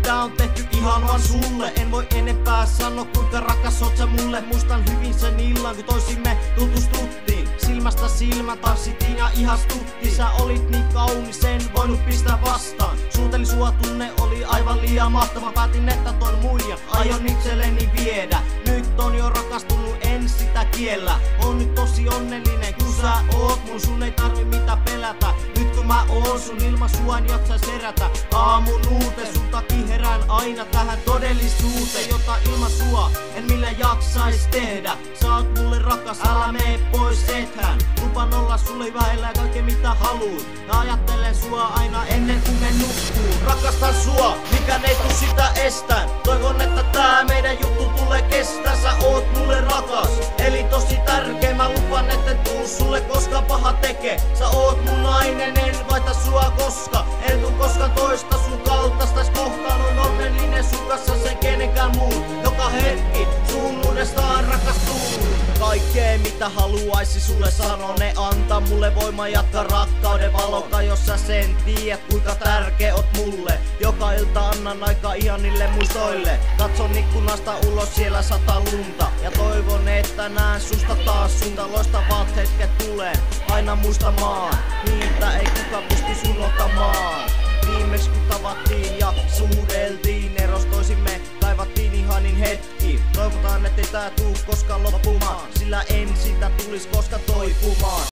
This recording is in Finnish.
tää on tehty ihan vaan sulle. En voi enempää sanoa kuinka rakas oot sä mulle. Muistan hyvin sen illan kun toisimme tutustuttiin. Silmästä silmään tanssittiin ja ihastuttiin. Sä olit niin kaunis, en voinut pistää vastaan. Suutelin sua, tunne oli aivan liian mahtava. Päätin että ton muijan aion itselleni viedä. Nyt on jo rakastunut, en sitä kiellä. On nyt tosi onnellinen kun sä oot mun. Sun ei tarvi mitä pelätä. Nyt kun mä oon sun ilman sua en jaksais herätä. Aamun uute sun takia herään aina tähän todellisuuteen. Jota ilman sua en millään jaksais tehdä. Sä oot mulle rakas, älä mee pois ethän. Lupaan olla sulle vähellä ja kaikkea mitä haluut. Ja ajattelen sua aina ennen kuin me nukkuu. Rakastan sua, mikään ei tuu sitä estää. Toivon että tää meidän juttu tulee kestää. Sä oot mulle rakas, eli tosi tärkeä. Mä lupaan etten tuu sulle koskaan paha tekee. Sä oot mun nainen, en vaihta sua koska. En tuu koskaan toista sun kaltaistais kohtaan. On onnellinen sun kanssa sen kenenkään muun. Joka hetki sun uudestaan rakastuu. Kaikkea mitä haluaisi sulle sanoa, ne antaa mulle voima jatkaa rakkauden valoka. Jos sä sen tiedät kuinka tärkeä oot mulle. Joka ilta annan aika ihanille muistoille. Katson ikkunasta ulos, siellä sataa lunta. Ja toivon että näen susta taas sunta. Loistavat hetket tulee aina muistamaan. Niitä ei kukaan pysty sun ottamaan. Viimeksi kun tavattiin ja suudeltiin, eros toisimme kaivattiin ihanin hetki. Toivotaan ettei tää tuu koskaan loppumaan, sillä en sitä tulis koska toipumaan.